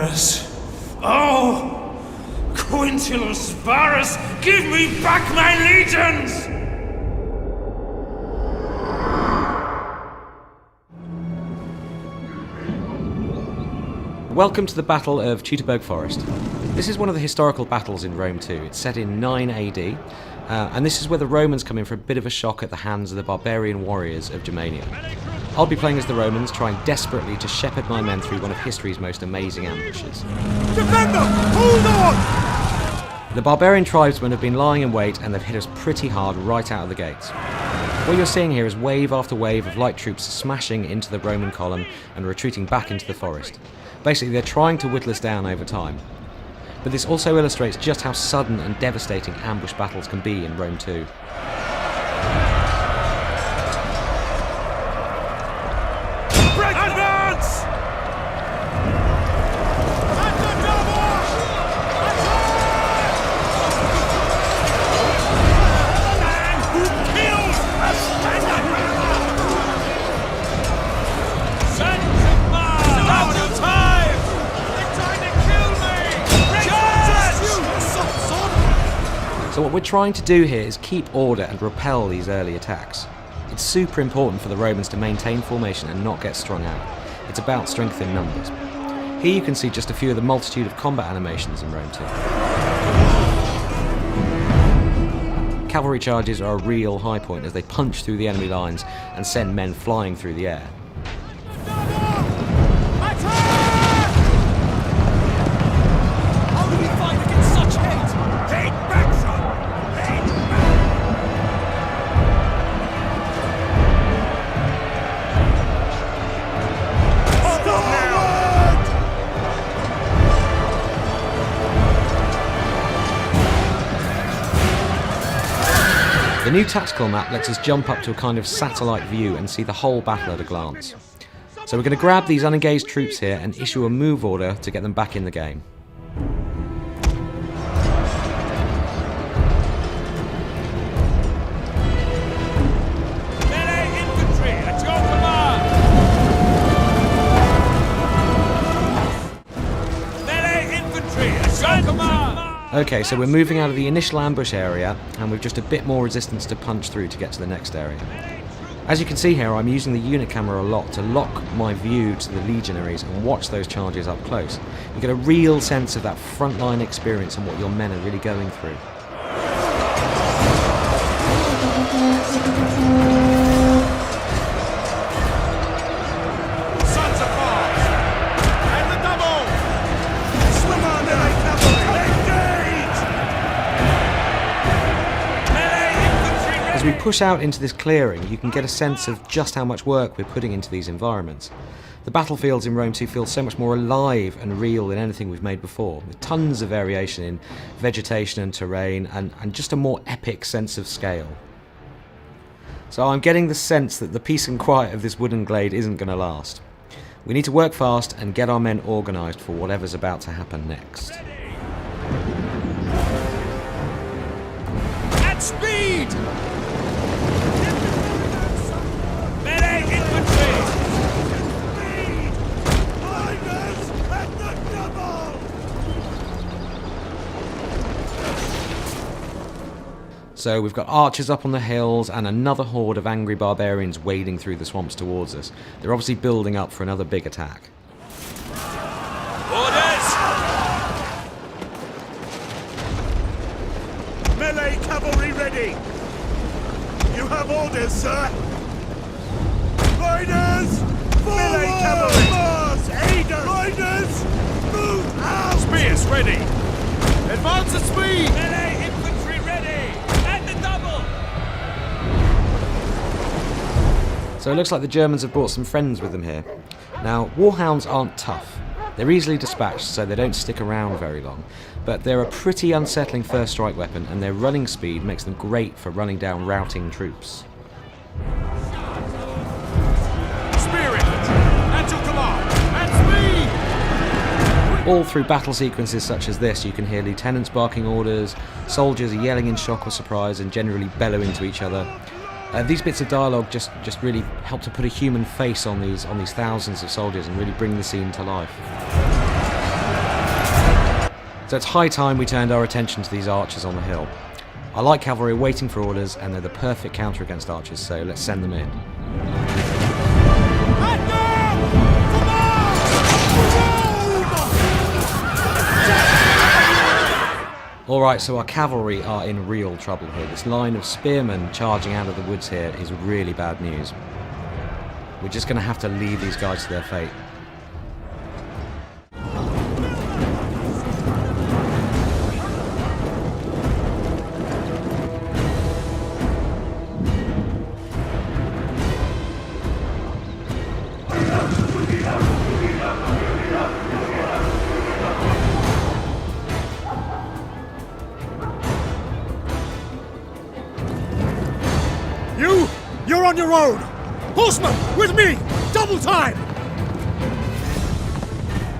Varus. Oh! Quintilis Varus, give me back my legions! Welcome to the Battle of Teutoburg Forest. This is one of the historical battles in Rome too. It's set in 9 AD, and this is where the Romans come in for a bit of a shock at the hands of the barbarian warriors of Germania. I'll be playing as the Romans, trying desperately to shepherd my men through one of history's most amazing ambushes. Defend them! Hold on! The barbarian tribesmen have been lying in wait and they've hit us pretty hard right out of the gates. What you're seeing here is wave after wave of light troops smashing into the Roman column and retreating back into the forest. Basically, they're trying to whittle us down over time. But this also illustrates just how sudden and devastating ambush battles can be in Rome 2. Advance! So what we're trying to do here is keep order and repel these early attacks. It's super important for the Romans to maintain formation and not get strung out. It's about strength in numbers. Here you can see just a few of the multitude of combat animations in Rome 2. Cavalry charges are a real high point as they punch through the enemy lines and send men flying through the air. The new tactical map lets us jump up to a kind of satellite view and see the whole battle at a glance. So we're going to grab these unengaged troops here and issue a move order to get them back in the game. Melee infantry at your command! Melee infantry at your command! Okay, so we're moving out of the initial ambush area and we've just a bit more resistance to punch through to get to the next area. As you can see here, I'm using the unit camera a lot to lock my view to the legionaries and watch those charges up close. You get a real sense of that frontline experience and what your men are really going through. As we push out into this clearing, you can get a sense of just how much work we're putting into these environments. The battlefields in Rome 2 feel so much more alive and real than anything we've made before, with tons of variation in vegetation and terrain, and just a more epic sense of scale. So I'm getting the sense that the peace and quiet of this wooden glade isn't going to last. We need to work fast and get our men organised for whatever's about to happen next. At speed! Melee infantry! Riders at the double! So we've got archers up on the hills and another horde of angry barbarians wading through the swamps towards us. They're obviously building up for another big attack. Orders! Melee cavalry ready! You have orders, sir! Riders! Melee cavalry! Mars! Aiders! Riders! Move out! Spears ready! Advance at speed! Melee infantry ready! At the double! So it looks like the Germans have brought some friends with them here. Now, warhounds aren't tough. They're easily dispatched, so they don't stick around very long. But they're a pretty unsettling first strike weapon, and their running speed makes them great for running down routing troops. Spirit! At your command! At speed! All through battle sequences such as this, you can hear lieutenants barking orders, soldiers are yelling in shock or surprise and generally bellowing to each other. These bits of dialogue just really help to put a human face on these thousands of soldiers and really bring the scene to life. So it's high time we turned our attention to these archers on the hill. I like cavalry waiting for orders, and they're the perfect counter against archers, so let's send them in. Alright, so our cavalry are in real trouble here. This line of spearmen charging out of the woods here is really bad news. We're just going to have to leave these guys to their fate. You're on your own! Horsemen, with me! Double time!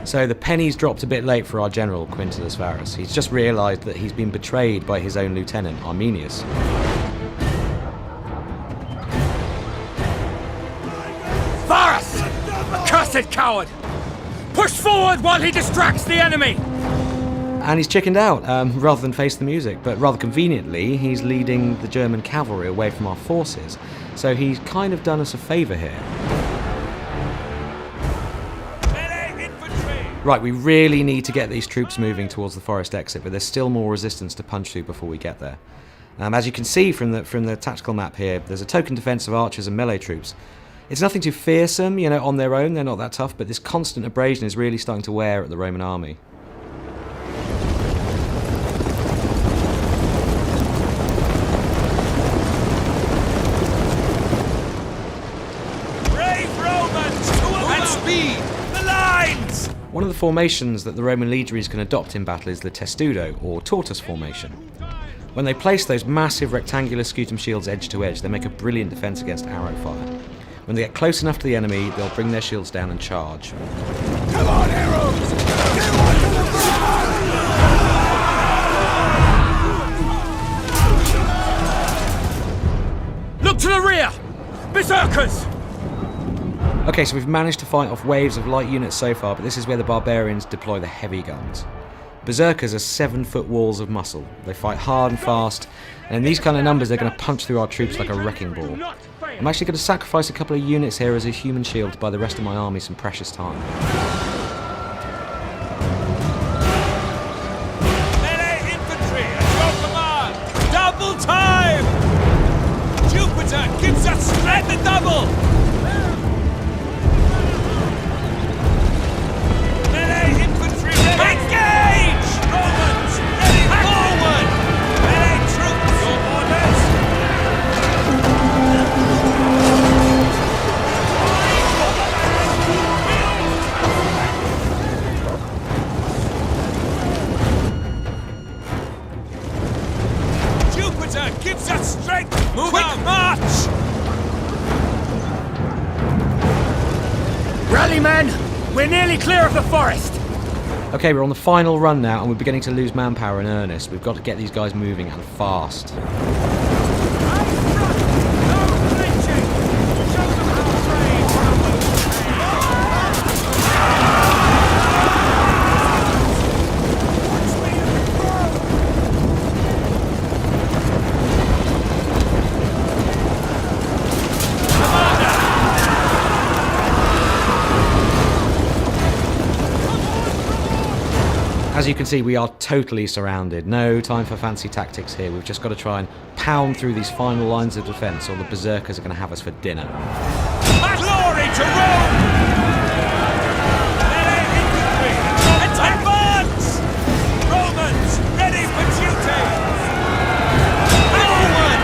So the penny's dropped a bit late for our general, Quintilis Varus. He's just realised that he's been betrayed by his own lieutenant, Arminius. Varus! Accursed coward! Push forward while he distracts the enemy! And he's chickened out, rather than face the music, but rather conveniently, he's leading the German cavalry away from our forces. So he's kind of done us a favour here. Right, we really need to get these troops moving towards the forest exit, but there's still more resistance to punch through before we get there. As you can see from the tactical map here, there's a token defence of archers and melee troops. It's nothing too fearsome, you know, on their own, they're not that tough, but this constant abrasion is really starting to wear at the Roman army. One of the formations that the Roman legionaries can adopt in battle is the testudo, or tortoise formation. When they place those massive rectangular scutum shields edge to edge, they make a brilliant defence against arrow fire. When they get close enough to the enemy, they'll bring their shields down and charge. Come on, arrows! Get on to the front! Look to the rear! Berserkers! Okay, so we've managed to fight off waves of light units so far, but this is where the barbarians deploy the heavy guns. Berserkers are 7-foot walls of muscle. They fight hard and fast, and in these kind of numbers they're going to punch through our troops like a wrecking ball. I'm actually going to sacrifice a couple of units here as a human shield to buy the rest of my army some precious time. Melee infantry at your command! Double time! Jupiter gives us strength and double! Engage! Romans, ready forward! Melee troops, your orders! Jupiter gives us strength! Move Quick out. March! Rally, men! We're nearly clear of the forest! Okay, we're on the final run now, and we're beginning to lose manpower in earnest. We've got to get these guys moving, and fast. As you can see, we are totally surrounded. No time for fancy tactics here. We've just got to try and pound through these final lines of defence, or the berserkers are going to have us for dinner. Glory to Rome! Melee infantry! Advance! Romans, ready for duty! Forward!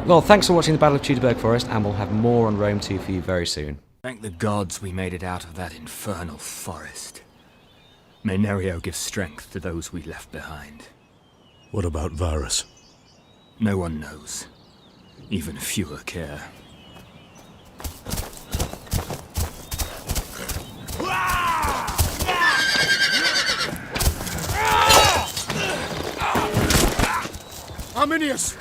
Well, thanks for watching the Battle of Teutoburg Forest, and we'll have more on Rome 2 for you very soon. Thank the gods we made it out of that infernal forest. May Nerio give strength to those we left behind. What about Varus? No one knows. Even fewer care. Arminius!